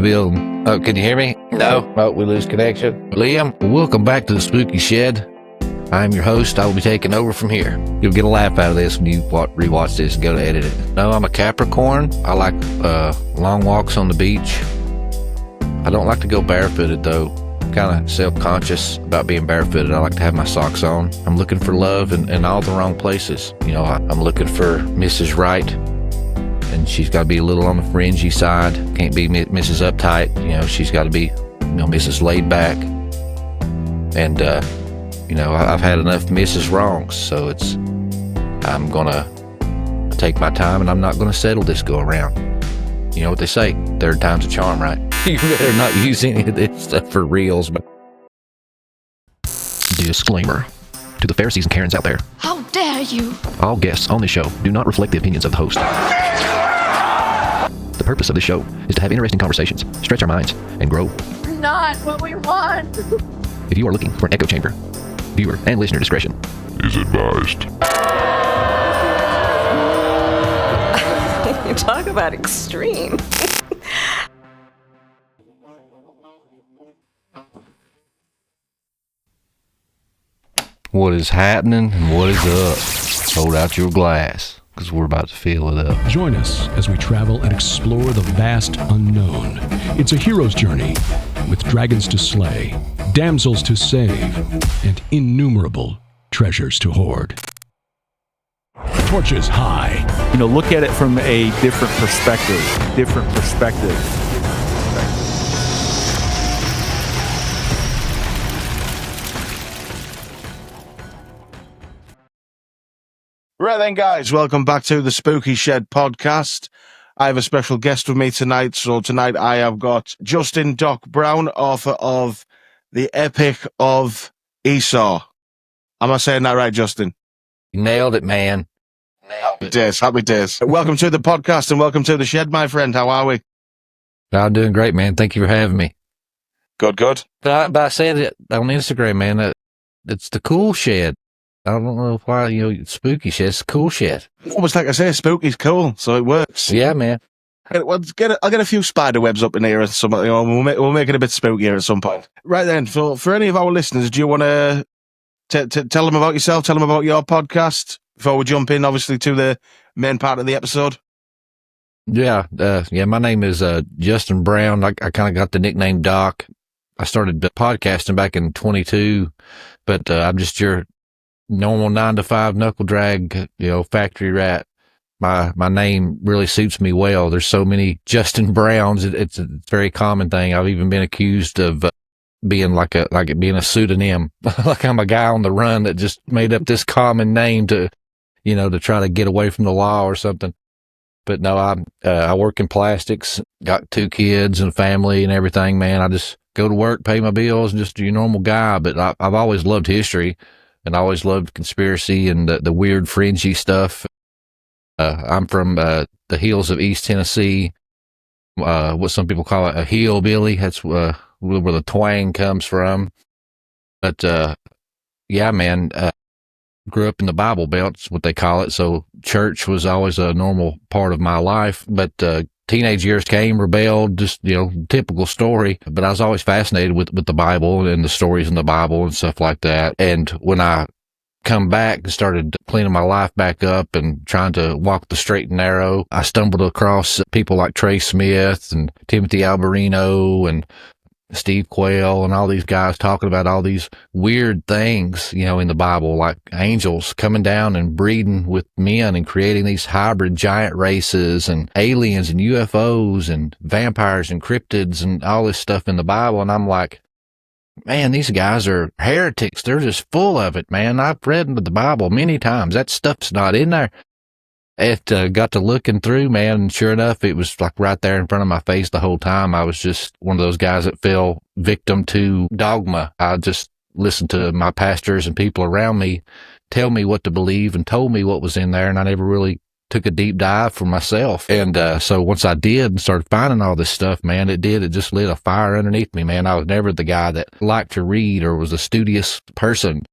Bill. Oh, can you hear me? No? Oh, we lose connection. Liam, welcome back to the Spooky Shed. I'm your host. I will be taking over from here. You'll get a laugh out of this when you rewatch this and go to edit it. No, I'm a Capricorn. I like long walks on the beach. I don't like to go barefooted, though. I'm kind of self-conscious about being barefooted. I like to have my socks on. I'm looking for love in all the wrong places. You know, I'm looking for Mrs. Right, and she's got to be a little on the fringy side. Can't be Mrs. Uptight. You know, she's got to be, Mrs. Laid Back. And, I've had enough Mrs. Wrongs, so I'm gonna take my time and I'm not gonna settle this go around. You know what they say, third time's a charm, right? You better not use any of this stuff for reals. But disclaimer to the Pharisees and Karens out there. How dare you? All guests on this show do not reflect the opinions of the host. The purpose of this show is to have interesting conversations, stretch our minds, and grow. Not what we want. If you are looking for an echo chamber, viewer and listener discretion is advised. You talk about extreme. What is happening and what is up? Hold out your glass, because we're about to fill it up. Join us as we travel and explore the vast unknown. It's a hero's journey with dragons to slay, damsels to save, and innumerable treasures to hoard. Torches high. Look at it from a different perspective. Right then, guys, welcome back to the Spooky Shed podcast. I have a special guest with me tonight. So tonight I have got Justin Doc Brown, author of The Epic of Esau. Am I saying that right, Justin? You nailed it, man. Happy days. Welcome to the podcast and welcome to the shed, my friend. How are we? I'm doing great, man. Thank you for having me. Good. But I said it on Instagram, man. It's the cool shed. I don't know why, spooky shed. It's a cool shed. Almost like I say, spooky's cool, so it works. Yeah, man. I'll get a few spider webs up in here, or something. We'll make it a bit spookier at some point. Right then, for any of our listeners, do you want to tell them about yourself? Tell them about your podcast before we jump in, obviously, to the main part of the episode. Yeah. My name is Justin Brown. I kind of got the nickname Doc. I started podcasting back in 22, but I'm just your normal 9-to-5 knuckle drag, factory rat. My name really suits me well. There's so many Justin Browns. It's a very common thing. I've even been accused of being like it being a pseudonym, like I'm a guy on the run that just made up this common name to try to get away from the law or something. But no, I work in plastics, got 2 kids and a family and everything, man. I just go to work, pay my bills, and just your normal guy. But I've always loved history and I always loved conspiracy and the weird fringy stuff. I'm from the hills of East Tennessee, what some people call a hillbilly. That's where the twang comes from. But yeah, man, grew up in the Bible Belt, is what they call it. So church was always a normal part of my life. But teenage years came, rebelled, just, typical story. But I was always fascinated with the Bible and the stories in the Bible and stuff like that. And when I come back and started cleaning my life back up and trying to walk the straight and narrow, I stumbled across people like Trey Smith and Timothy Alberino and Steve Quayle and all these guys talking about all these weird things, in the Bible, like angels coming down and breeding with men and creating these hybrid giant races and aliens and UFOs and vampires and cryptids and all this stuff in the Bible. And I'm like, man, these guys are heretics. They're just full of it, man. I've read into the Bible many times. That stuff's not in there. It got to looking through, man, and sure enough, it was like right there in front of my face the whole time. I was just one of those guys that fell victim to dogma. I just listened to my pastors and people around me tell me what to believe and told me what was in there, and I never really took a deep dive for myself. And so once I did and started finding all this stuff, man, it just lit a fire underneath me, man. I was never the guy that liked to read or was a studious person.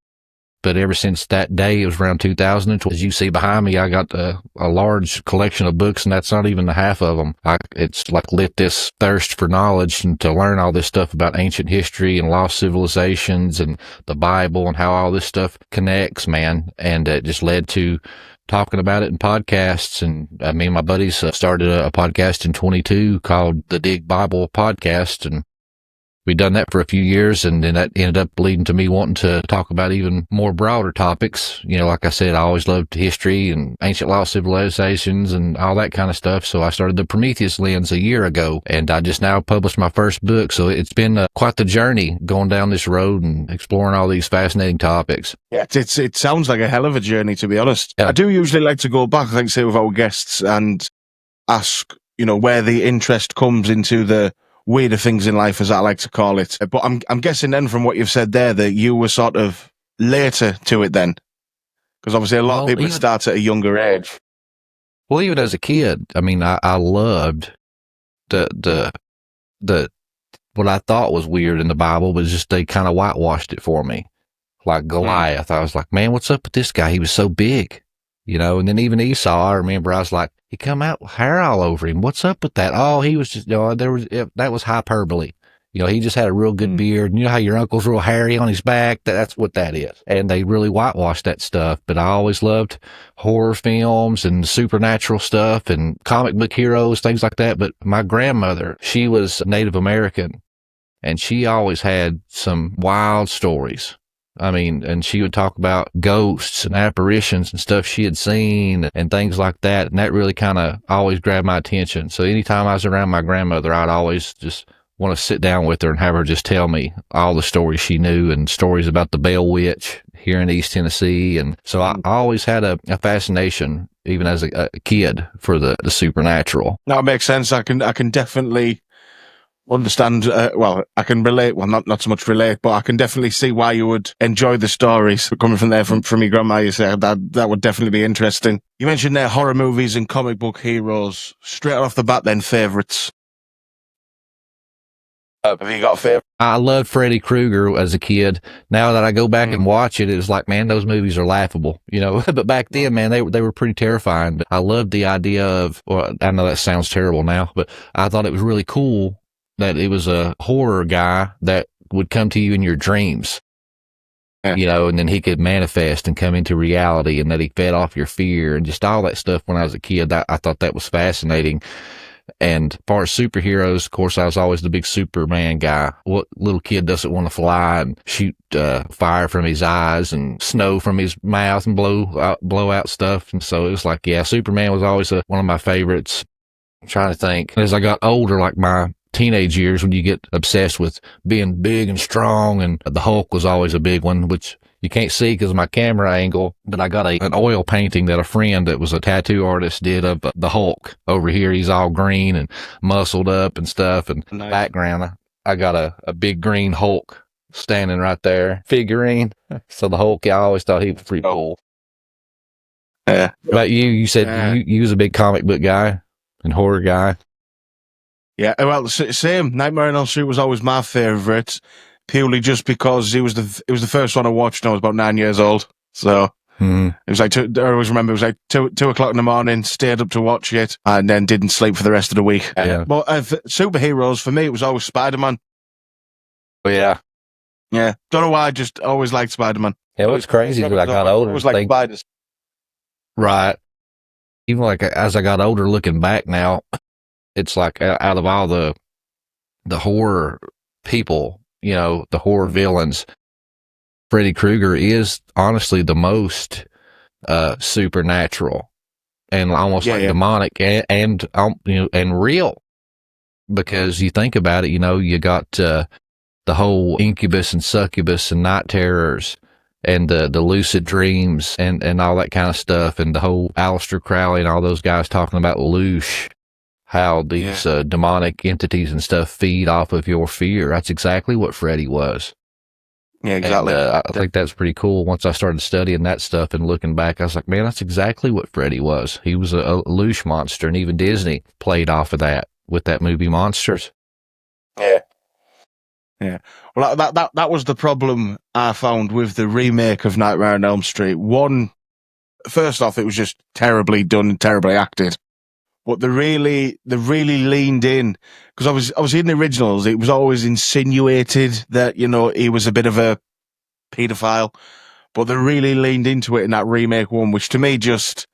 But ever since that day, it was around 2012. As you see behind me, I got a large collection of books, and that's not even the half of them. It's like lit this thirst for knowledge and to learn all this stuff about ancient history and lost civilizations and the Bible and how all this stuff connects, man. And it just led to talking about it in podcasts. And me and my buddies started a podcast in 22 called the Dig Bible Podcast. And we'd done that for a few years, and then that ended up leading to me wanting to talk about even more broader topics. You know, like I said, I always loved history and ancient lost civilizations and all that kind of stuff. So I started the Prometheus lens a year ago, and I just now published my first book. So it's been quite the journey going down this road and exploring all these fascinating topics. Yeah, it sounds like a hell of a journey, to be honest. Yeah. I do usually like to go back, like say, with our guests and ask, you know, where the interest comes into the weirder things in life, as I like to call it. But I'm guessing then from what you've said there that you were sort of later to it then, because obviously a lot of people start at a younger age. Well, even as a kid, I mean, I loved the what I thought was weird in the Bible, but just they kind of whitewashed it for me. Like Goliath, I was like, man, what's up with this guy? He was so big, you know. And then even Esau, I remember I was like, he come out with hair all over him. What's up with that? Oh, he was just, you know, that was hyperbole. You know, he just had a real good beard. You know how your uncle's real hairy on his back? That's what that is. And they really whitewashed that stuff. But I always loved horror films and supernatural stuff and comic book heroes, things like that. But my grandmother, she was Native American, and she always had some wild stories. I mean, and she would talk about ghosts and apparitions and stuff she had seen and things like that. And that really kind of always grabbed my attention. So anytime I was around my grandmother, I'd always just want to sit down with her and have her just tell me all the stories she knew and stories about the Bell Witch here in East Tennessee. And so I always had a fascination, even as a kid, for the supernatural. That makes sense. I can definitely understand. Well, I can relate. Well, not so much relate, but I can definitely see why you would enjoy the stories coming from there, from your grandma. You said that would definitely be interesting. You mentioned there horror movies and comic book heroes. Straight off the bat, then favorites. Have you got a favorite? I loved Freddy Krueger as a kid. Now that I go back and watch it, it's like, man, those movies are laughable, you know. But back then, man, they were pretty terrifying. But I loved the idea of, well, I know that sounds terrible now, but I thought it was really cool that it was a horror guy that would come to you in your dreams, you know, and then he could manifest and come into reality, and that he fed off your fear and just all that stuff. When I was a kid, I thought that was fascinating. And as far as superheroes, of course, I was always the big Superman guy. What little kid doesn't want to fly and shoot fire from his eyes and snow from his mouth and blow out stuff? And so it was like, yeah, Superman was always one of my favorites. I'm trying to think. As I got older, like my teenage years, when you get obsessed with being big and strong, and the Hulk was always a big one, which you can't see because of my camera angle, but I got an oil painting that a friend that was a tattoo artist did of the Hulk. Over here, he's all green and muscled up and stuff, and Nice. Background, I got a big green Hulk standing right there, figurine. So the Hulk, I always thought he was pretty cool. Yeah. But you said you was a big comic book guy and horror guy. Yeah, well, same. Nightmare on Elm Street was always my favourite, purely just because it was the first one I watched when I was about 9 years old. So it was like, I always remember, it was like 2 o'clock in the morning, stayed up to watch it, and then didn't sleep for the rest of the week. Yeah. But superheroes, for me, it was always Spider-Man. Oh, yeah. Yeah. Don't know why, I just always liked Spider-Man. Yeah, it was crazy when I got older. It was like spiders. Right. Even like as I got older, looking back now, it's like out of all the horror people, you know, the horror villains, Freddy Krueger is honestly the most supernatural and almost demonic and you know, and real. Because you think about it, you know, you got the whole incubus and succubus and night terrors and the lucid dreams and all that kind of stuff, and the whole Aleister Crowley and all those guys talking about Loosh, how these demonic entities and stuff feed off of your fear. That's exactly what Freddy was. Yeah, exactly. And, I think that's pretty cool. Once I started studying that stuff and looking back, I was like, man, that's exactly what Freddy was. He was a Loosh monster, and even Disney played off of that with that movie Monsters. Yeah. Yeah. Well, that was the problem I found with the remake of Nightmare on Elm Street. One, first off, it was just terribly done and terribly acted. But they really leaned in, because obviously in the originals, it was always insinuated that, you know, he was a bit of a paedophile, but they really leaned into it in that remake one, which to me just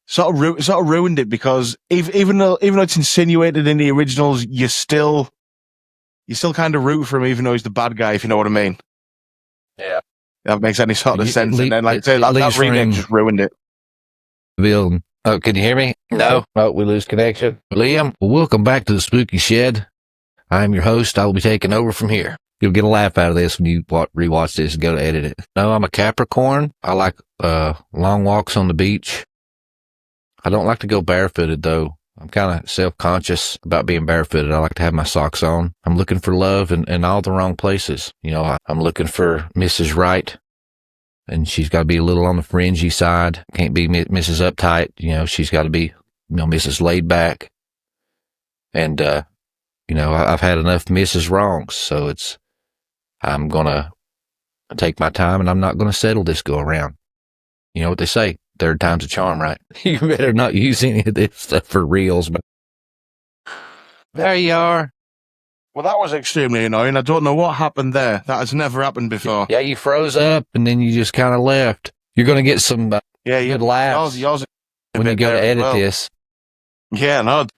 sort of ruined it, because even though it's insinuated in the originals, you still kind of root for him, even though he's the bad guy, if you know what I mean. Yeah. That makes any sort of sense. And then, like I say, that leaves remake room. just ruined it. Bill, oh, can you hear me? No. Oh, we lose connection. Liam, welcome back to the Spooky Shed. I'm your host. I will be taking over from here. You'll get a laugh out of this when you rewatch this and go to edit it. No, I'm a Capricorn. I like long walks on the beach. I don't like to go barefooted, though. I'm kind of self-conscious about being barefooted. I like to have my socks on. I'm looking for love in all the wrong places. You know, I'm looking for Mrs. Right, and she's got to be a little on the fringy side. Can't be Mrs. Uptight. You know, she's got to be, you know, Mrs. Laid Back. And, you know, I've had enough Mrs. Wrongs, so I'm going to take my time, and I'm not going to settle this go around. You know what they say? Third time's a charm, right? You better not use any of this stuff for reals. But there you are. Well, that was extremely annoying. I don't know what happened there. That has never happened before. Yeah, you froze up, and then you just kind of left. You're going to get some good laughs yours when you go to edit this. Yeah, no.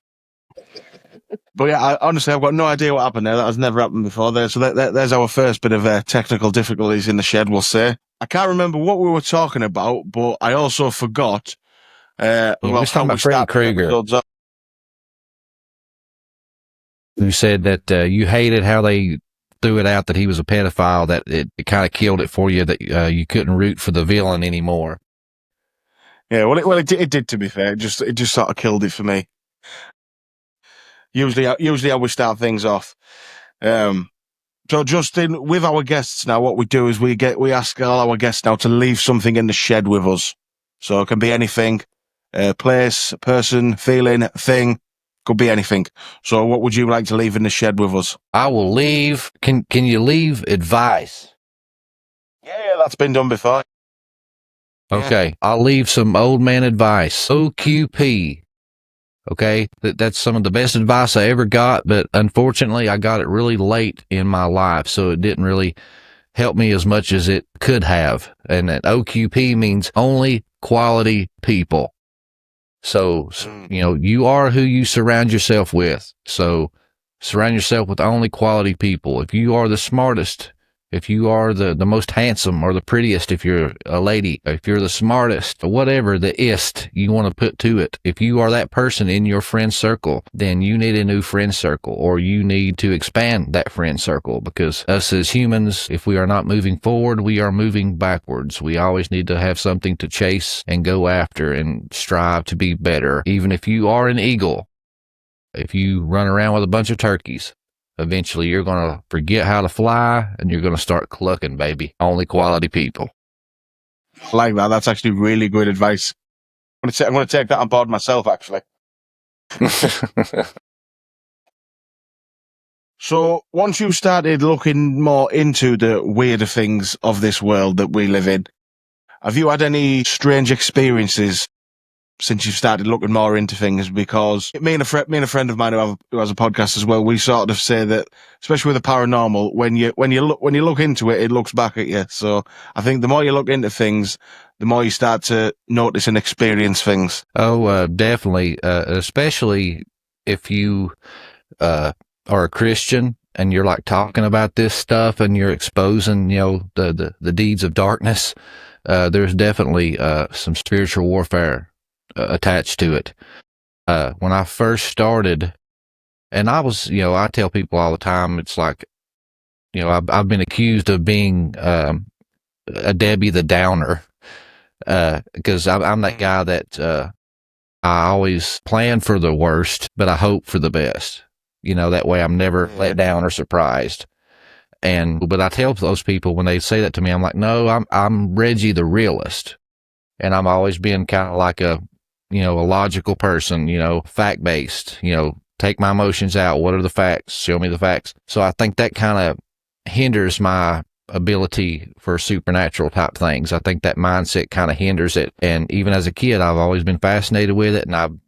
But yeah, honestly, I've got no idea what happened there. That has never happened before there. So there's our first bit of technical difficulties in the shed, we'll say. I can't remember what we were talking about, but I also forgot. We're talking about Freddy Krueger, who said that you hated how they threw it out that he was a pedophile, that it kind of killed it for you, that you couldn't root for the villain anymore. Yeah, it did, to be fair. It just sort of killed it for me. Usually how we start things off. So Justin, with our guests now, what we do is we ask all our guests now to leave something in the shed with us. So it can be anything, place, person, feeling, thing, could be anything. So what would you like to leave in the shed with us? I will leave. Can you leave advice? Yeah, that's been done before. Okay, I'll leave some old man advice. OQP. Okay, that's some of the best advice I ever got, but unfortunately I got it really late in my life, so it didn't really help me as much as it could have. And that OQP means only quality people. So, you know, you are who you surround yourself with. So surround yourself with only quality people. If you are the smartest, if you are the most handsome or the prettiest, if you're a lady, if you're the smartest, whatever the ist you want to put to it, if you are that person in your friend circle, then you need a new friend circle, or you need to expand that friend circle, because us as humans, if we are not moving forward, we are moving backwards. We always need to have something to chase and go after and strive to be better. Even if you are an eagle, if you run around with a bunch of turkeys, eventually you're going to forget how to fly and you're going to start clucking, baby. Only quality people. I like that. That's actually really good advice. I'm going to take that on board myself, actually. So once you started looking more into the weirder things of this world that we live in, have you had any strange experiences since you've started looking more into things? Because me and a friend of mine who has a podcast as well, we sort of say that, especially with the paranormal, when you look into it, it looks back at you. So I think the more you look into things, the more you start to notice and experience things. Oh, definitely. Especially if you are a Christian and you're like talking about this stuff and you're exposing, you know, the deeds of darkness. There's definitely some spiritual warfare attached to it. When I first started, and I was, you know, I tell people all the time, it's like, you know, I've been accused of being a Debbie the Downer, because I'm that guy that I always plan for the worst, but I hope for the best. You know, that way I'm never let down or surprised. But I tell those people when they say that to me, I'm like, no, I'm Reggie the realist, and I'm always being kind of like a logical person, you know, fact-based, you know, take my emotions out. What are the facts? Show me the facts. So I think that kind of hinders my ability for supernatural type things. I think that mindset kind of hinders it. And even as a kid, I've always been fascinated with it, and I've,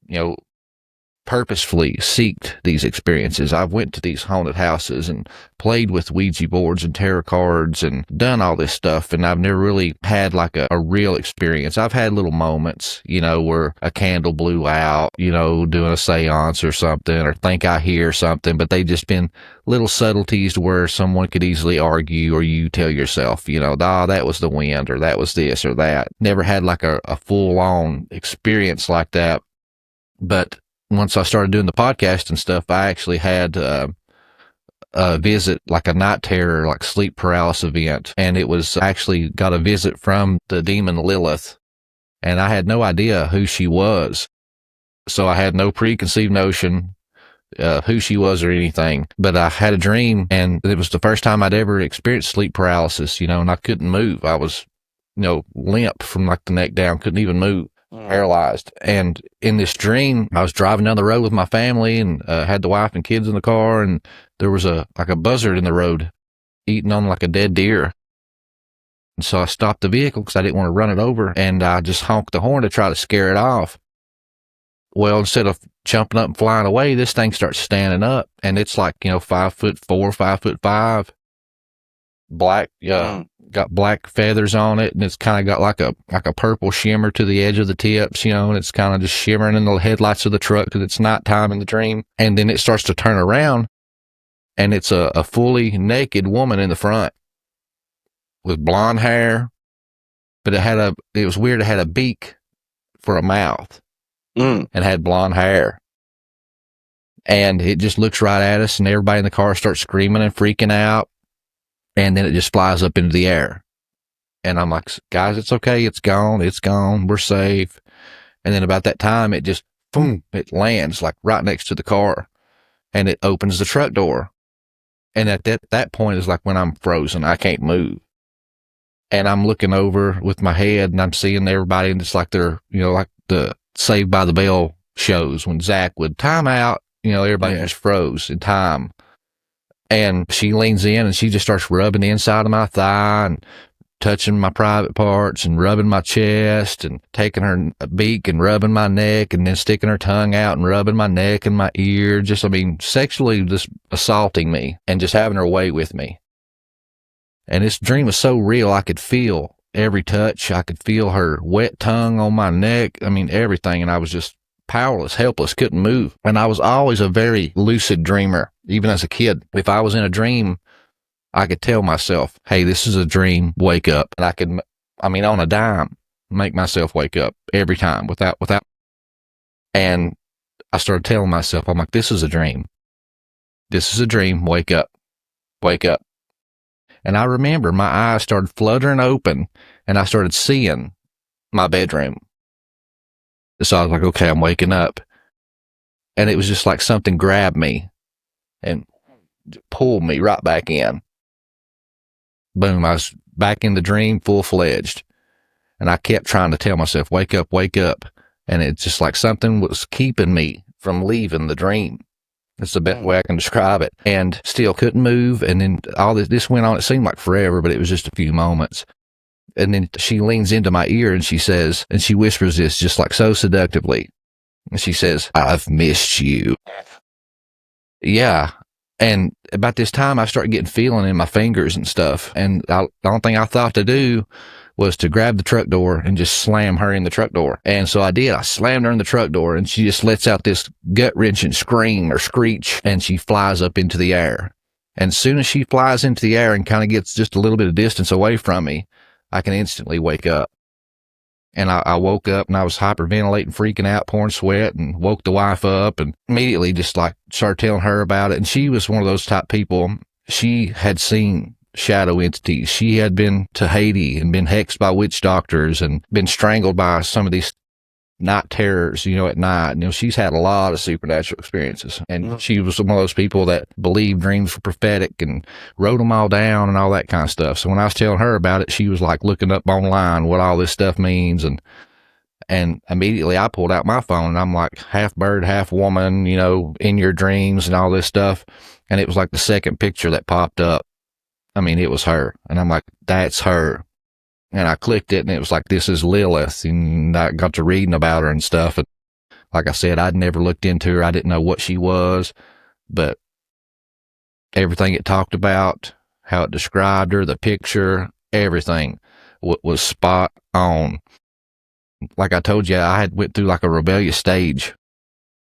purposefully seeked these experiences. I've went to these haunted houses and played with Ouija boards and tarot cards and done all this stuff, and I've never really had like a real experience. I've had little moments, where a candle blew out, doing a seance or something, or think I hear something, but they just been little subtleties to where someone could easily argue, or you tell yourself, that was the wind, or that was this or that. Never had like a full-on experience like that. But once I started doing the podcast and stuff, I actually had a visit, like a night terror, like sleep paralysis event. And it was actually got a visit from the demon Lilith. And I had no idea who she was. So I had no preconceived notion who she was or anything. But I had a dream, and it was the first time I'd ever experienced sleep paralysis, and I couldn't move. I was, limp from like the neck down, couldn't even move. Paralyzed. And in this dream, I was driving down the road with my family, and had the wife and kids in the car, and there was a buzzard in the road eating on like a dead deer. And so I stopped the vehicle because I didn't want to run it over, and I just honked the horn to try to scare it off. Well, instead of jumping up and flying away, this thing starts standing up, and it's like 5'4", 5'5", black, got black feathers on it, and it's kind of got like a purple shimmer to the edge of the tips, and it's kind of just shimmering in the headlights of the truck because it's nighttime in the dream. And then it starts to turn around, and it's a fully naked woman in the front with blonde hair, but it was weird. It had a beak for a mouth and had blonde hair. And it just looks right at us, and everybody in the car starts screaming and freaking out. And then it just flies up into the air. And I'm like, guys, it's okay. It's gone. It's gone. We're safe. And then about that time, it just, boom, it lands like right next to the car, and it opens the truck door. And at that point is like when I'm frozen. I can't move. And I'm looking over with my head, and I'm seeing everybody, and it's like they're, like the Saved by the Bell shows when Zach would time out, everybody just froze in time. And she leans in, and she just starts rubbing the inside of my thigh and touching my private parts and rubbing my chest and taking her beak and rubbing my neck and then sticking her tongue out and rubbing my neck and my ear. Sexually just assaulting me and just having her way with me. And this dream was so real. I could feel every touch. I could feel her wet tongue on my neck. Everything. And I was just powerless, helpless, couldn't move. And I was always a very lucid dreamer, even as a kid. If I was in a dream, I could tell myself, hey, this is a dream, wake up. And I could, on a dime, make myself wake up every time without. And I started telling myself, I'm like, this is a dream. This is a dream, wake up, wake up. And I remember my eyes started fluttering open, and I started seeing my bedroom. So I was like, okay, I'm waking up. And it was just like something grabbed me and pulled me right back in. Boom, I was back in the dream full-fledged. And I kept trying to tell myself, wake up, wake up. And it's just like something was keeping me from leaving the dream. That's the best way I can describe it. And still couldn't move. And then all this went on. It seemed like forever, but it was just a few moments. And then she leans into my ear, and she says, and she whispers this just like so seductively. And she says, I've missed you. Yeah. And about this time, I started getting feeling in my fingers and stuff. And the only thing I thought to do was to grab the truck door and just slam her in the truck door. And so I did. I slammed her in the truck door, and she just lets out this gut-wrenching scream or screech, and she flies up into the air. And as soon as she flies into the air and kind of gets just a little bit of distance away from me, I can instantly wake up. And I woke up, and I was hyperventilating, freaking out, pouring sweat, and woke the wife up and immediately just like started telling her about it. And she was one of those type people. She had seen shadow entities. She had been to Haiti and been hexed by witch doctors and been strangled by some of these night terrors, at night. She's had a lot of supernatural experiences. And she was one of those people that believed dreams were prophetic and wrote them all down and all that kind of stuff. So when I was telling her about it, she was like looking up online what all this stuff means. And And immediately I pulled out my phone and I'm like, half bird, half woman, you know, in your dreams and all this stuff. And it was like the second picture that popped up. I mean, it was her. And I'm like, that's her. And I clicked it and it was like, this is Lilith. And I got to reading about her and stuff. And like I said, I'd never looked into her. I didn't know what she was, but everything it talked about, how it described her, the picture, everything was spot on. Like I told you, I had went through like a rebellious stage.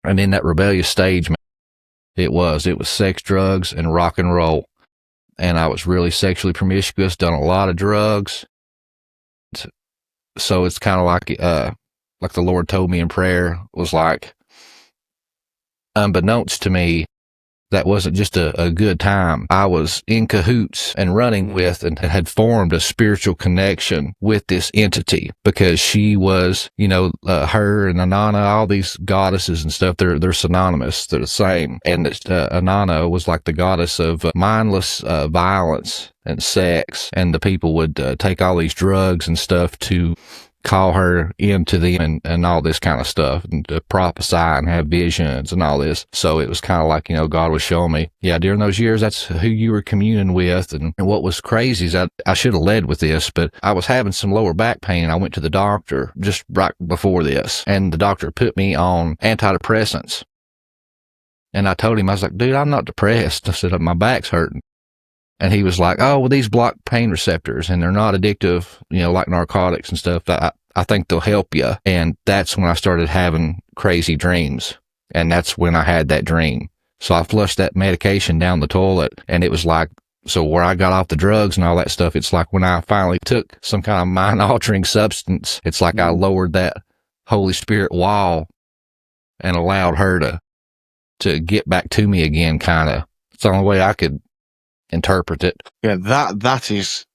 And in that rebellious stage, man, it was sex, drugs, and rock and roll. And I was really sexually promiscuous, done a lot of drugs. So it's kind of like the Lord told me in prayer, was like, unbeknownst to me, that wasn't just a good time. I was in cahoots and running with and had formed a spiritual connection with this entity, because she was, you know, her and Inanna, all these goddesses and stuff, they're synonymous. They're the same. And Inanna was like the goddess of mindless violence and sex. And the people would take all these drugs and stuff to call her into them and all this kind of stuff, and to prophesy and have visions and all this. So it was kind of like, you know, God was showing me, yeah, during those years, that's who you were communing with. And what was crazy is I should have led with this, but I was having some lower back pain. I went to the doctor just right before this, and the doctor put me on antidepressants. And I told him, I was like, dude, I'm not depressed. I said, my back's hurting. And he was like, oh, well, these block pain receptors and they're not addictive, you know, like narcotics and stuff. I think they'll help you. And that's when I started having crazy dreams. And that's when I had that dream. So I flushed that medication down the toilet, and it was like, so where I got off the drugs and all that stuff, it's like when I finally took some kind of mind altering substance, it's like I lowered that Holy Spirit wall and allowed her to get back to me again, kind of. It's the only way I could interpret it. Yeah, that is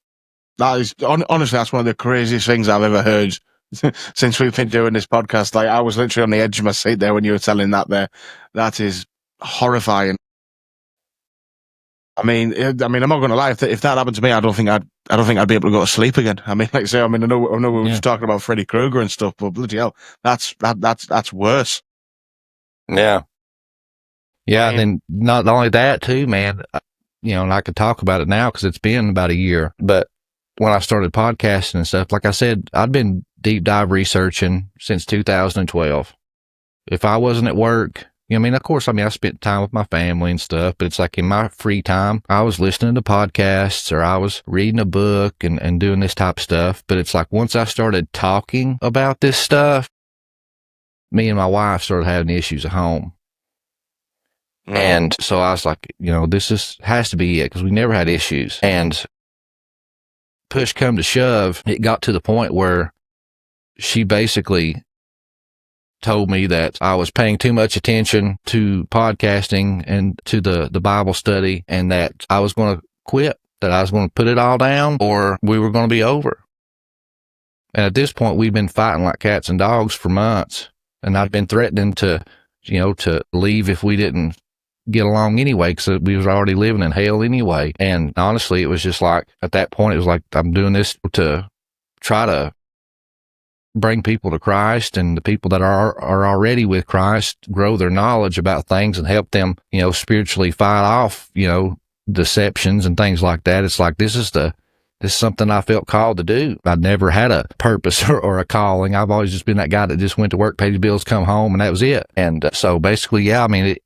honestly, that's one of the craziest things I've ever heard since we've been doing this podcast. Like, I was literally on the edge of my seat there when you were telling that there. That is horrifying. I mean, I'm not going to lie. If that happened to me, I don't think I'd be able to go to sleep again. I mean, like I say, I know we were just talking about Freddy Krueger and stuff, but bloody hell, that's worse. Yeah. Yeah. And then not only that too, man, you know, and I could talk about it now because it's been about a year, but when I started podcasting and stuff, like I said, I'd been deep dive researching since 2012. If I wasn't at work, you know, I mean, of course, I spent time with my family and stuff, but it's like in my free time, I was listening to podcasts or I was reading a book and doing this type of stuff. But it's like once I started talking about this stuff, me and my wife started having issues at home. And so I was like, you know, has to be it, because we never had issues. And push come to shove, it got to the point where she basically told me that I was paying too much attention to podcasting and to the Bible study, and that I was going to quit, that I was going to put it all down, or we were going to be over. And at this point, we've been fighting like cats and dogs for months. And I'd been threatening to leave if we didn't get along anyway, because we was already living in hell anyway. And honestly, it was just like, at that point, it was like, I'm doing this to try to bring people to Christ, and the people that are already with Christ grow their knowledge about things and help them, you know, spiritually fight off, you know, deceptions and things like that. It's like, this is something I felt called to do. I'd never had a purpose or a calling. I've always just been that guy that just went to work, paid his bills, come home, and that was it. And so basically, yeah, I mean,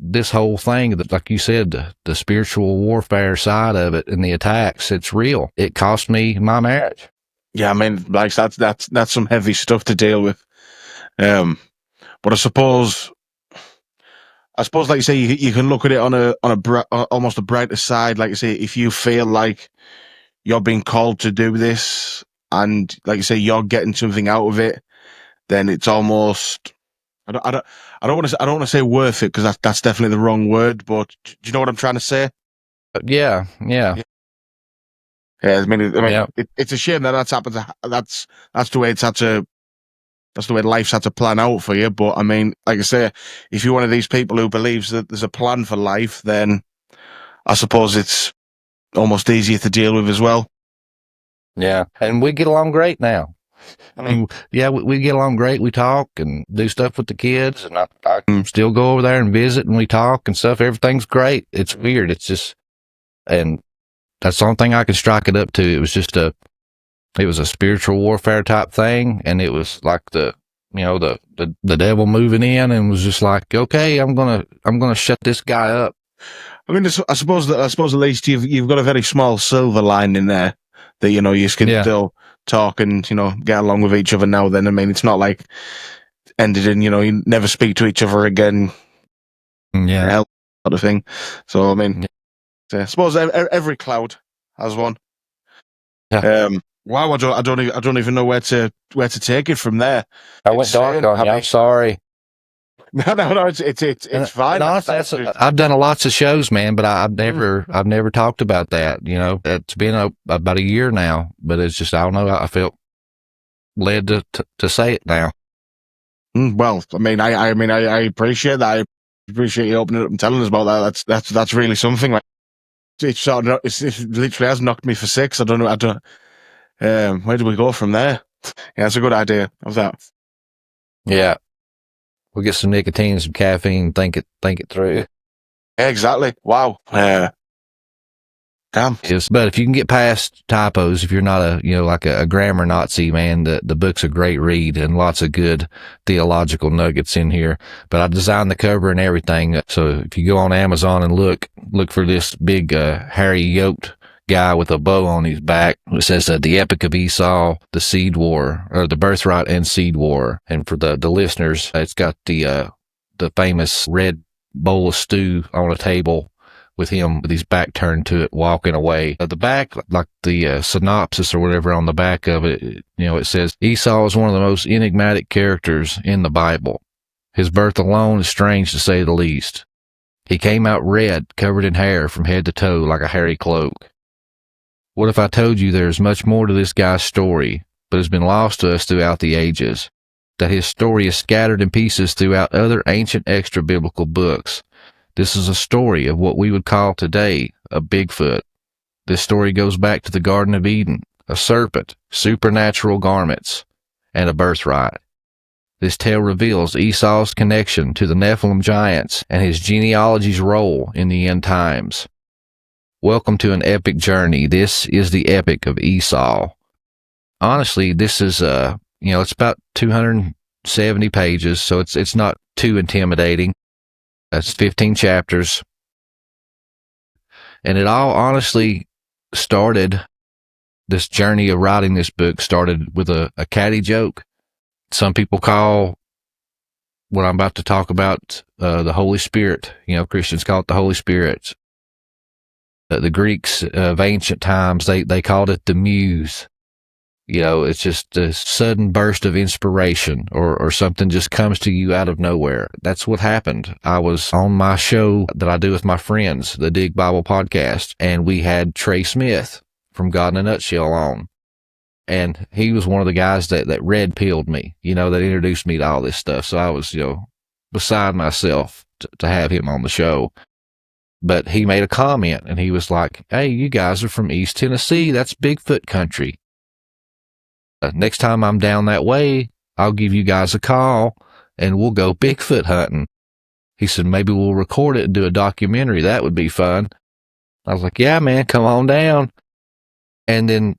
this whole thing, that, like you said, the spiritual warfare side of it and the attacks, it's real. It cost me my marriage. Yeah, I mean, like that's some heavy stuff to deal with. But I suppose, like you say, you can look at it on almost a brighter side. Like you say, if you feel like you're being called to do this, and like you say, you're getting something out of it, then it's almost, I don't want to say worth it, because that's definitely the wrong word. But do you know what I'm trying to say? Yeah. Yeah, I mean, yeah. It's a shame that that's happened. That's the way that's the way life's had to plan out for you. But I mean, like I say, if you're one of these people who believes that there's a plan for life, then I suppose it's almost easier to deal with as well. Yeah, and we get along great now. I mean, yeah, we get along great. We talk and do stuff with the kids, and I can still go over there and visit, and we talk and stuff. Everything's great. It's weird. It's just, and that's the only thing I could strike it up to. It was just it was a spiritual warfare type thing, and it was like the devil moving in, and was just like, okay, I'm gonna shut this guy up. I mean, I suppose at least you've got a very small silver lining there that you can still talk and get along with each other now. Then I mean, it's not like ended in you never speak to each other again. Yeah, hell, sort of thing. So I mean, I suppose every cloud has one. Yeah. Wow, I don't even know where to take it from there. I went dark on you. I'm sorry. No, it's fine. Honestly, I've done lots of shows, man, but I've never talked about that. It's been about a year now, but it's just, I don't know. I felt led to say it now. Well, I mean, I appreciate that. I appreciate you opening it up and telling us about that. That's really something. Like, it literally has knocked me for six. I don't know. Where do we go from there? Yeah, that's a good idea of that. Yeah. We'll get some nicotine, some caffeine, think it through. Yeah, exactly. Wow. Damn. But if you can get past typos, if you're not a grammar Nazi, man, the book's a great read and lots of good theological nuggets in here. But I designed the cover and everything. So if you go on Amazon and look for this big, hairy yoked guy with a bow on his back. It says the Epic of Esau, the Seed War, or the Birthright and Seed War. And for the listeners, it's got the famous red bowl of stew on a table with him with his back turned to it, walking away. At the back, like the synopsis or whatever on the back of it, it says Esau is one of the most enigmatic characters in the Bible. His birth alone is strange to say the least. He came out red, covered in hair from head to toe like a hairy cloak. What if I told you there's much more to this guy's story, but has been lost to us throughout the ages? That his story is scattered in pieces throughout other ancient extra-biblical books. This is a story of what we would call today a Bigfoot. This story goes back to the Garden of Eden, a serpent, supernatural garments, and a birthright. This tale reveals Esau's connection to the Nephilim giants and his genealogy's role in the end times. Welcome to an epic journey. This is the Epic of Esau. Honestly, this is, it's about 270 pages, so it's not too intimidating. That's 15 chapters. And it all honestly started, this journey of writing this book started with a catty joke. Some people call what I'm about to talk about the Holy Spirit. Christians call it the Holy Spirit. The Greeks of ancient times, they called it the muse. It's just a sudden burst of inspiration or something just comes to you out of nowhere. That's what happened. I was on my show that I do with my friends, the Dig Bible podcast, and we had Trey Smith from God in a Nutshell on. And he was one of the guys that red pilled me, that introduced me to all this stuff. So I was, beside myself to have him on the show. But he made a comment and he was like, hey, you guys are from East Tennessee. That's Bigfoot country. Next time I'm down that way, I'll give you guys a call and we'll go Bigfoot hunting. He said, maybe we'll record it and do a documentary. That would be fun. I was like, yeah, man, come on down. And then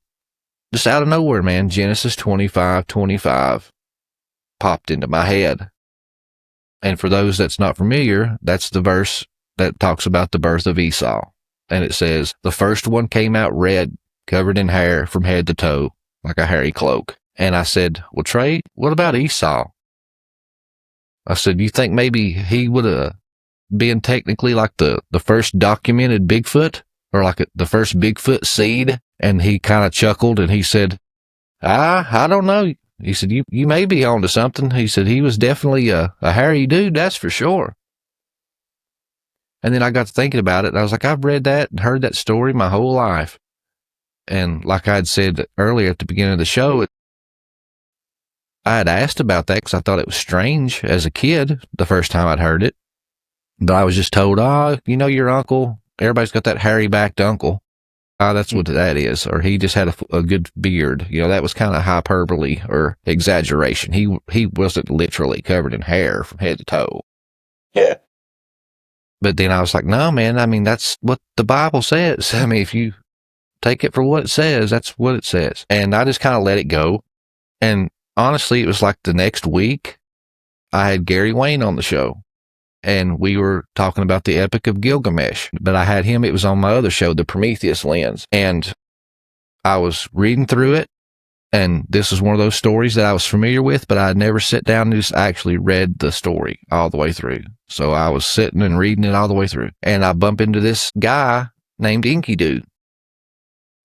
just out of nowhere, man, Genesis 25:25 popped into my head. And for those that's not familiar, that's the verse that talks about the birth of Esau. And it says, the first one came out red, covered in hair from head to toe, like a hairy cloak. And I said, well, Trey, what about Esau? I said, you think maybe he would have been technically like the first documented Bigfoot? Or like the first Bigfoot seed? And he kind of chuckled and he said, I don't know. He said, you may be onto something. He said, he was definitely a hairy dude, that's for sure. And then I got to thinking about it, and I was like, I've read that and heard that story my whole life. And like I had said earlier at the beginning of the show, I had asked about that because I thought it was strange as a kid the first time I'd heard it. But I was just told, your uncle, everybody's got that hairy-backed uncle. that's what that is. Or he just had a good beard. You know, that was kind of hyperbole or exaggeration. He wasn't literally covered in hair from head to toe. Yeah. But then I was like, no, man, I mean, that's what the Bible says. I mean, if you take it for what it says, that's what it says. And I just kind of let it go. And honestly, it was like the next week, I had Gary Wayne on the show. And we were talking about the Epic of Gilgamesh, but I had him, it was on my other show, the Prometheus Lens. And I was reading through it, and this is one of those stories that I was familiar with, but I had never sat down and just actually read the story all the way through. So I was sitting and reading it all the way through. And I bump into this guy named Enkidu.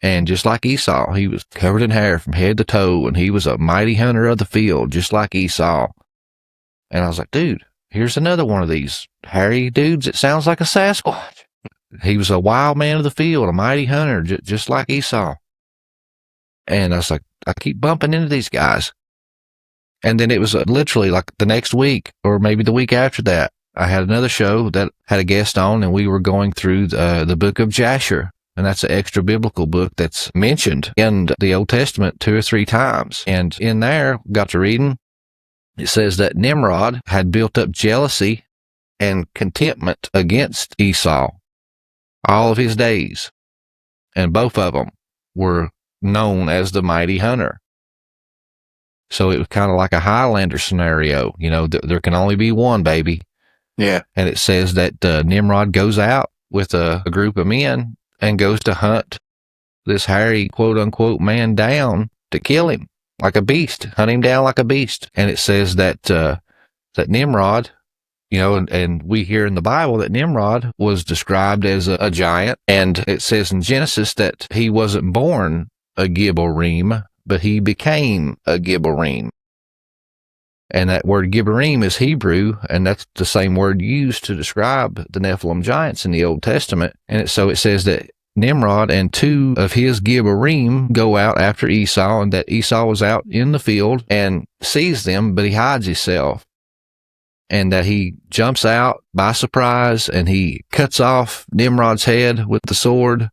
And just like Esau, he was covered in hair from head to toe, and he was a mighty hunter of the field, just like Esau. And I was like, dude, here's another one of these hairy dudes that sounds like a Sasquatch. He was a wild man of the field, a mighty hunter, just like Esau. And I was like, I keep bumping into these guys. And then it was literally like the next week, or maybe the week after that, I had another show that had a guest on, and we were going through the book of Jasher. And that's an extra biblical book that's mentioned in the Old Testament 2 or 3 times. And in there, got to reading, it says that Nimrod had built up jealousy and contentment against Esau all of his days. And both of them were known as the mighty hunter. So it was kind of like a Highlander scenario. You know, there can only be one, baby. Yeah. And it says that Nimrod goes out with a group of men and goes to hunt this hairy, quote-unquote, man down to kill him like a beast, hunt him down like a beast. And it says that that Nimrod, you know, and we hear in the Bible that Nimrod was described as a giant. And it says in Genesis that he wasn't born a Gibborim, but he became a Gibborim. And that word Gibborim is Hebrew, and that's the same word used to describe the Nephilim giants in the Old Testament. And so it says that Nimrod and 2 of his Gibborim go out after Esau, and that Esau was out in the field and sees them, but he hides himself. And that he jumps out by surprise, and he cuts off Nimrod's head with the sword,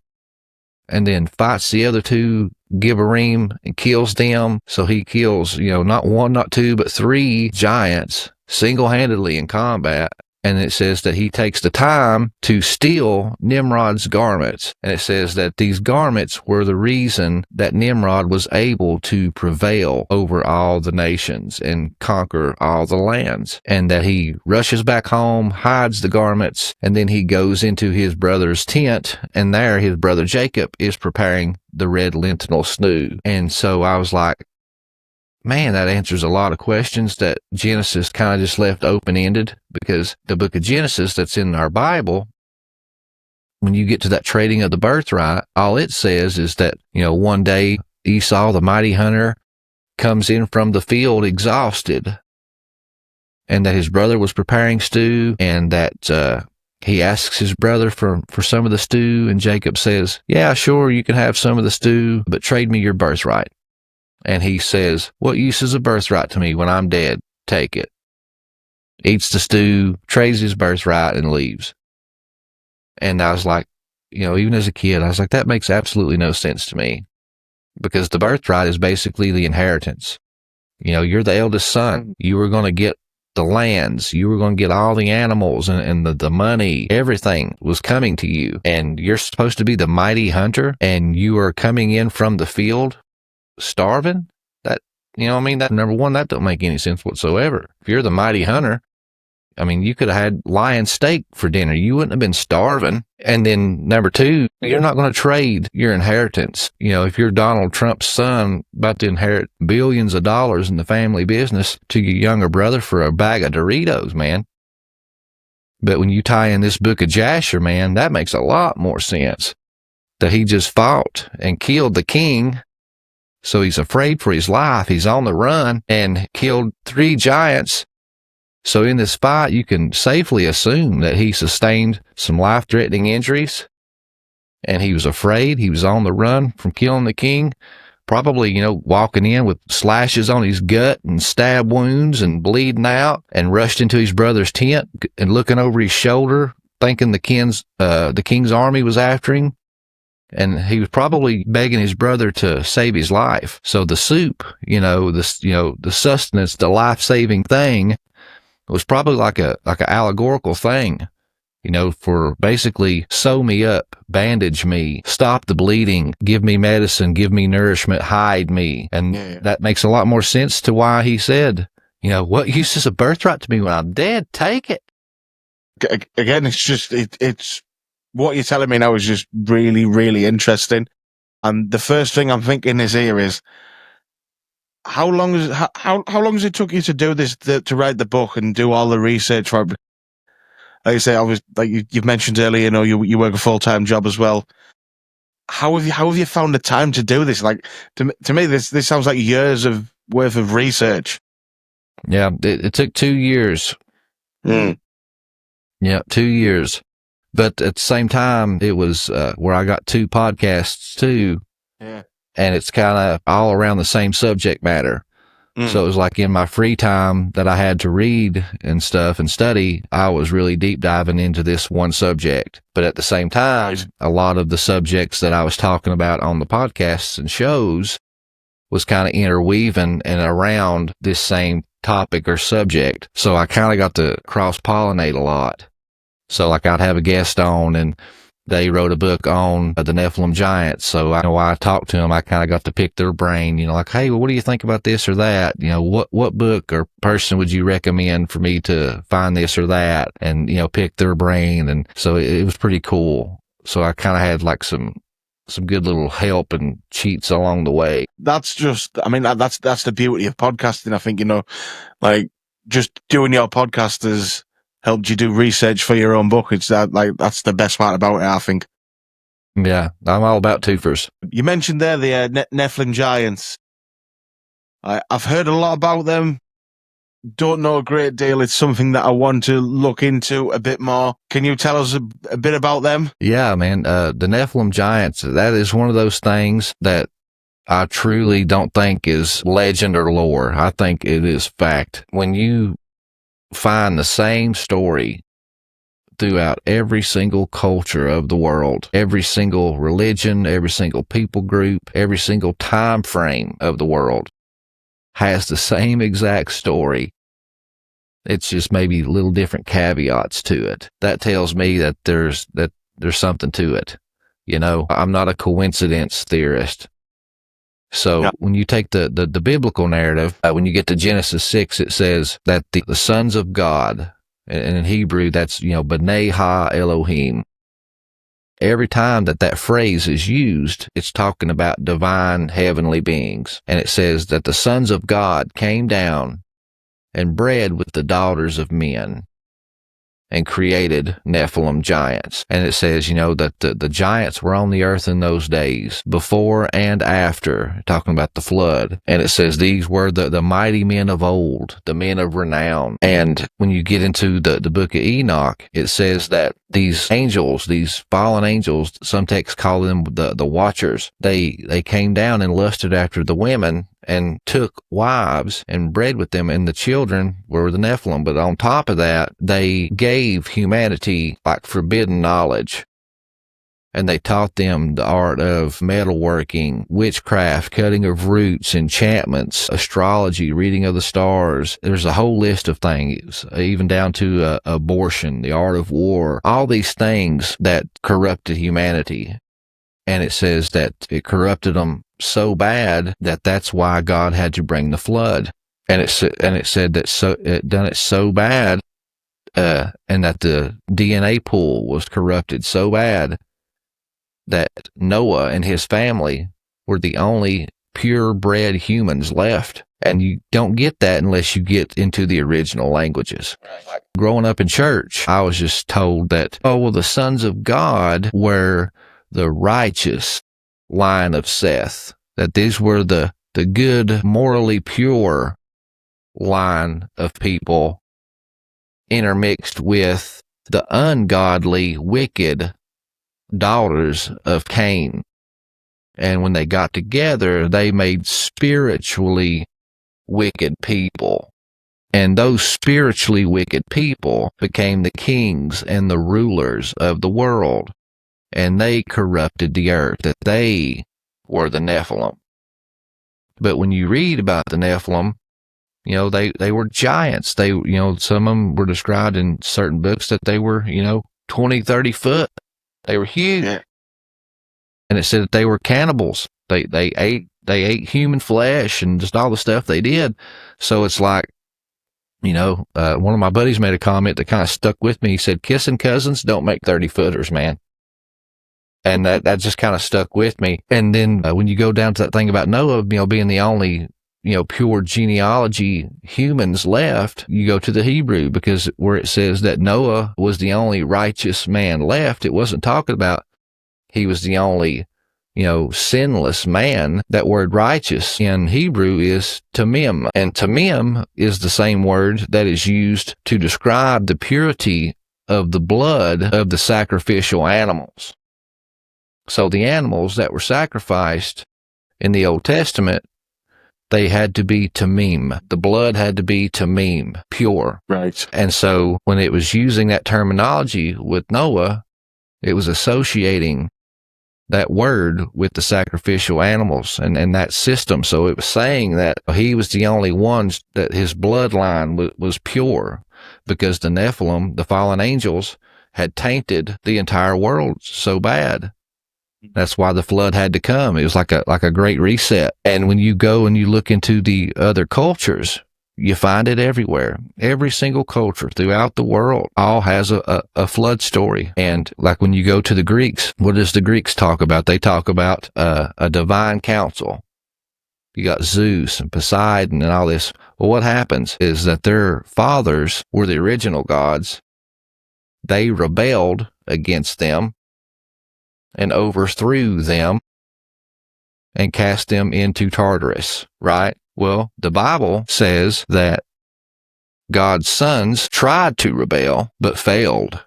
and then fights the other 2 Gibborim and kills them. So he kills, you know, not 1, not 2, but 3 giants single-handedly in combat. And it says that he takes the time to steal Nimrod's garments. And it says that these garments were the reason that Nimrod was able to prevail over all the nations and conquer all the lands. And that he rushes back home, hides the garments, and then he goes into his brother's tent. And there his brother Jacob is preparing the red lentil stew. And so I was like, man, that answers a lot of questions that Genesis kind of just left open-ended, because the book of Genesis that's in our Bible, when you get to that trading of the birthright, all it says is that, you know, one day Esau, the mighty hunter, comes in from the field exhausted, and that his brother was preparing stew, and that he asks his brother for some of the stew, and Jacob says, yeah, sure, you can have some of the stew, but trade me your birthright. And he says, what use is a birthright to me when I'm dead? Take it. Eats the stew, trades his birthright, and leaves. And I was like, you know, even as a kid, I was like, that makes absolutely no sense to me. Because the birthright is basically the inheritance. You know, you're the eldest son. You were going to get the lands. You were going to get all the animals and the money. Everything was coming to you. And you're supposed to be the mighty hunter, and you are coming in from the field starving. That, you know what I mean? That, number one, that don't make any sense whatsoever. If you're the mighty hunter, I mean, you could have had lion steak for dinner. You wouldn't have been starving. And then number two, you're not going to trade your inheritance. You know, if you're Donald Trump's son about to inherit billions of dollars in the family business to your younger brother for a bag of Doritos, man. But when you tie in this book of Jasher, man, that makes a lot more sense. That he just fought and killed the king. So he's afraid for his life. He's on the run and killed 3 giants. So in this fight, you can safely assume that he sustained some life-threatening injuries. And he was afraid. He was on the run from killing the king. Probably, you know, walking in with slashes on his gut and stab wounds and bleeding out, and rushed into his brother's tent and looking over his shoulder, thinking the king's army was after him. And he was probably begging his brother to save his life. So the soup, the sustenance, the life-saving thing was probably like an allegorical thing, for basically sew me up, bandage me, stop the bleeding, give me medicine, give me nourishment, hide me. And that makes a lot more sense to why he said, what use is a birthright to me when I'm dead? Take it. Again, it's what you're telling me now is just really, really interesting. And the first thing I'm thinking is how long has it took you to do this, to write the book and do all the research for it? Like you say, you've mentioned earlier, you work a full-time job as well. How have you found the time to do this? Like, to me, this sounds like years of worth of research. Yeah, it took 2 years. Yeah, 2 years. But at the same time, it was where I got 2 podcasts too. Yeah. And it's kind of all around the same subject matter. So it was like in my free time that I had to read and stuff and study, I was really deep diving into this one subject. But at the same time, a lot of the subjects that I was talking about on the podcasts and shows was kind of interweaving and around this same topic or subject. So I kind of got to cross-pollinate a lot. So like I'd have a guest on and they wrote a book on the Nephilim giants. So I know while I talked to them, I kind of got to pick their brain, like, hey, well, what do you think about this or that? What book or person would you recommend for me to find this or that? And, pick their brain. And so it was pretty cool. So I kind of had like some good little help and cheats along the way. That's that's the beauty of podcasting. I think, like just doing your podcast has helped you do research for your own book. It's that's the best part about it, I think. Yeah, I'm all about twofers. You mentioned there the Nephilim giants. I've heard a lot about them. Don't know a great deal. It's something that I want to look into a bit more. Can you tell us a bit about them? Yeah, man. The Nephilim giants, that is one of those things that I truly don't think is legend or lore. I think it is fact. When you find the same story throughout every single culture of the world, every single religion, every single people group, every single time frame of the world has the same exact story. It's just maybe little different caveats to it. That tells me that there's something to it. I'm not a coincidence theorist. So when you take the biblical narrative, when you get to Genesis 6, it says that the sons of God, and in Hebrew, that's, B'nai Ha Elohim. Every time that phrase is used, it's talking about divine heavenly beings. And it says that the sons of God came down and bred with the daughters of men and created Nephilim giants. And it says, that the giants were on the earth in those days, before and after, talking about the flood. And it says these were the mighty men of old, the men of renown. And when you get into the book of Enoch, it says that these angels, these fallen angels, some texts call them the watchers, they came down and lusted after the women and took wives and bred with them, and the children were the Nephilim. But on top of that, they gave humanity like forbidden knowledge. And they taught them the art of metalworking, witchcraft, cutting of roots, enchantments, astrology, reading of the stars. There's a whole list of things, even down to abortion, the art of war, all these things that corrupted humanity. And it says that it corrupted them so bad that that's why God had to bring the flood. And it said that it done it so bad, and that the DNA pool was corrupted so bad that Noah and his family were the only purebred humans left. And you don't get that unless you get into the original languages. Growing up in church, I was just told that, the sons of God were the righteous line of Seth, that these were the good, morally pure line of people intermixed with the ungodly, wicked daughters of Cain. And when they got together, they made spiritually wicked people. And those spiritually wicked people became the kings and the rulers of the world. and they corrupted the earth, that they were the Nephilim. But when you read about the Nephilim, they were giants. They, some of them were described in certain books that they were, 20, 30 foot. They were huge. Yeah. And it said that they were cannibals. They ate human flesh and just all the stuff they did. So it's like, one of my buddies made a comment that kind of stuck with me. He said, kissing cousins don't make 30-footers, man. And that just kind of stuck with me. And then when you go down to that thing about Noah, being the only, pure genealogy humans left, you go to the Hebrew, because where it says that Noah was the only righteous man left, it wasn't talking about he was the only, sinless man. That word righteous in Hebrew is tamim. And tamim is the same word that is used to describe the purity of the blood of the sacrificial animals. So the animals that were sacrificed in the Old Testament, they had to be tamim. The blood had to be tamim, pure. Right. And so when it was using that terminology with Noah, it was associating that word with the sacrificial animals and that system. So it was saying that he was the only one that his bloodline was pure, because the Nephilim, the fallen angels, had tainted the entire world so bad. That's why the flood had to come. It was like a great reset. And when you go and you look into the other cultures, you find it everywhere. Every single culture throughout the world all has a flood story. And like when you go to the Greeks, what does the Greeks talk about? They talk about a divine council. You got Zeus and Poseidon and all this. Well, what happens is that their fathers were the original gods. They rebelled against them and overthrew them and cast them into Tartarus, right? Well, the Bible says that God's sons tried to rebel, but failed.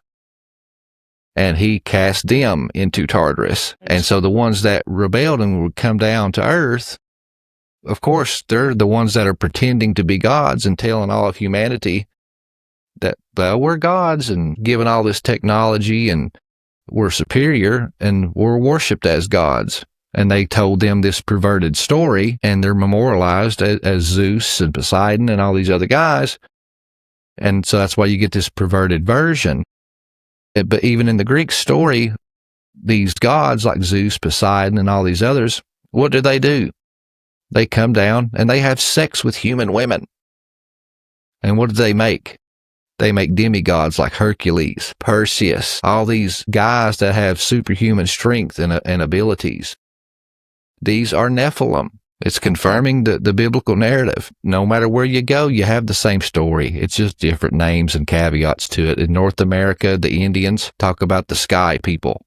And he cast them into Tartarus. And so the ones that rebelled and would come down to earth, of course, they're the ones that are pretending to be gods and telling all of humanity that, well, we're gods, and giving all this technology, and we're superior, and we're worshipped as gods. And they told them this perverted story, and they're memorialized as Zeus and Poseidon and all these other guys. And so that's why you get this perverted version. But even in the Greek story, these gods like Zeus, Poseidon, and all these others, what do? They come down and they have sex with human women. And what do they make? They make demigods like Hercules, Perseus, all these guys that have superhuman strength and abilities. These are Nephilim. It's confirming the biblical narrative. No matter where you go, you have the same story. It's just different names and caveats to it. In North America, the Indians talk about the sky people.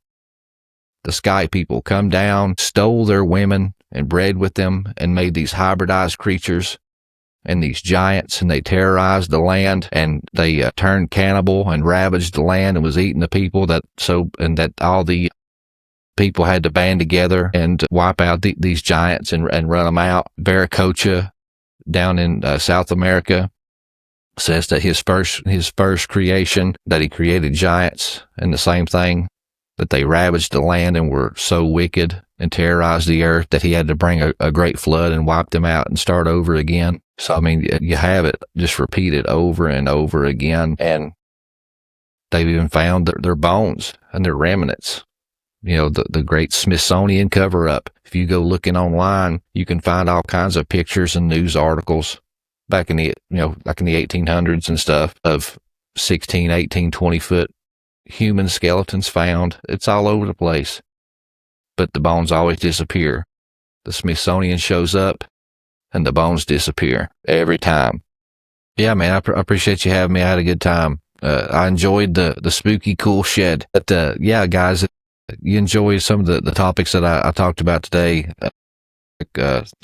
The sky people come down, stole their women, and bred with them, and made these hybridized creatures and these giants, and they terrorized the land, and they turned cannibal and ravaged the land and was eating the people, that all the people had to band together and wipe out these giants and run them out. Viracocha down in South America says that his first creation, that he created giants, and the same thing, that they ravaged the land and were so wicked and terrorized the earth that he had to bring a great flood and wipe them out and start over again. So, I mean, you have it just repeated over and over again. And they've even found their bones and their remnants. The great Smithsonian cover-up. If you go looking online, you can find all kinds of pictures and news articles back in the 1800s and stuff of 16, 18, 20 foot human skeletons found. It's all over the place. But the bones always disappear. The Smithsonian shows up and the bones disappear every time. Yeah, man, I appreciate you having me. I had a good time. I enjoyed the spooky cool shed. But yeah, guys, if you enjoy some of the topics that I talked about today,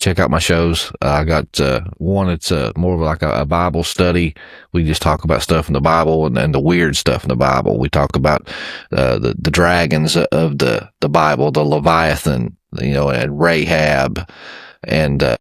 check out my shows. I got one, it's more of like a Bible study. We just talk about stuff in the Bible and the weird stuff in the Bible. We talk about the dragons of the Bible, the Leviathan, and Rahab, and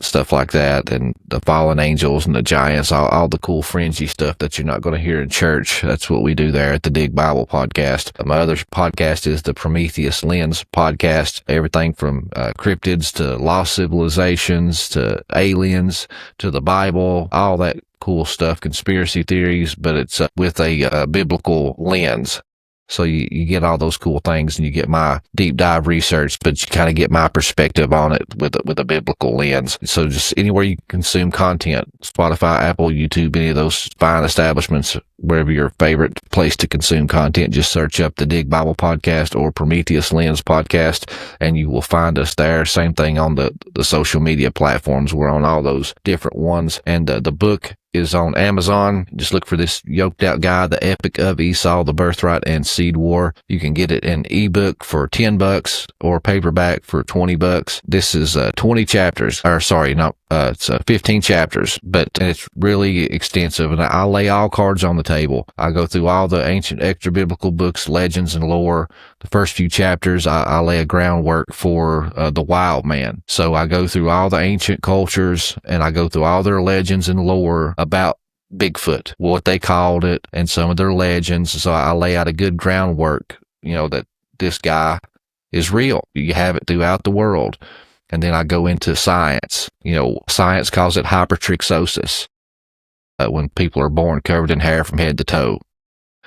stuff like that, and the fallen angels and the giants, all the cool fringy stuff that you're not going to hear in church. That's what we do there at the Dig Bible podcast. My other podcast is the Prometheus Lens podcast. Everything from cryptids to lost civilizations to aliens to the Bible, all that cool stuff, conspiracy theories, but it's with a biblical lens. So you get all those cool things, and you get my deep dive research, but you kind of get my perspective on it with a biblical lens. So just anywhere you consume content, Spotify, Apple, YouTube, any of those fine establishments, wherever your favorite place to consume content, just search up the Dig Bible podcast or Prometheus Lens podcast, and you will find us there. Same thing on the social media platforms. We're on all those different ones. And the book is on Amazon. Just look for this yoked out guy, The Epic of Esau, The Birthright and Seed War. You can get it in ebook for $10 or paperback for $20. This is 20 chapters, or sorry, not it's 15 chapters, but it's really extensive, and I lay all cards on the table. I go through all the ancient extra biblical books, legends, and lore. The first few chapters, I lay a groundwork for the wild man. So I go through all the ancient cultures, and I go through all their legends and lore about Bigfoot, what they called it, and some of their legends. So I lay out a good groundwork, that this guy is real. You have it throughout the world. And then I go into science. Science calls it hypertrichosis, when people are born covered in hair from head to toe.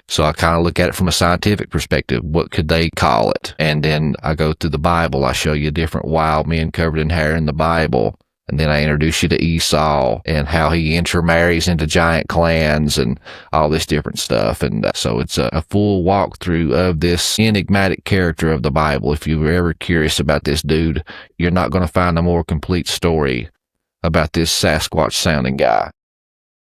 So I kind of look at it from a scientific perspective. What could they call it? And then I go through the Bible. I show you different wild men covered in hair in the Bible. And then I introduce you to Esau and how he intermarries into giant clans and all this different stuff. And so it's a full walkthrough of this enigmatic character of the Bible. If you're ever curious about this dude, you're not going to find a more complete story about this Sasquatch sounding guy.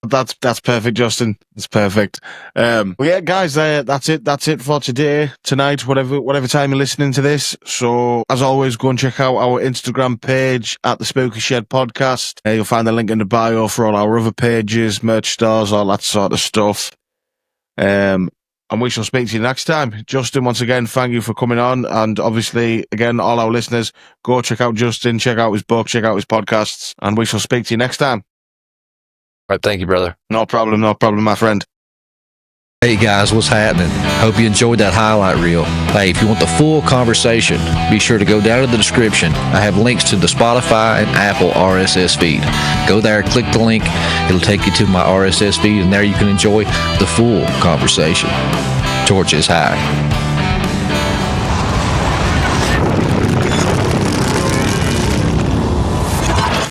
That's perfect, Justin. It's perfect. Well, yeah, guys, that's it for today, tonight, whatever time you're listening to this. So, as always, go and check out our Instagram page at the Spooky Shed Podcast. You'll find the link in the bio for all our other pages, merch stores, all that sort of stuff. And we shall speak to you next time. Justin, once again, thank you for coming on. And obviously, again, all our listeners, go check out Justin, check out his book, check out his podcasts, and we shall speak to you next time. All right, thank you, brother. No problem, my friend. Hey guys, what's happening? Hope you enjoyed that highlight reel. Hey, if you want the full conversation, be sure to go down to the description. I have links to the Spotify and Apple RSS feed. Go there, click the link. It'll take you to my RSS feed, and there you can enjoy the full conversation. Torch is high.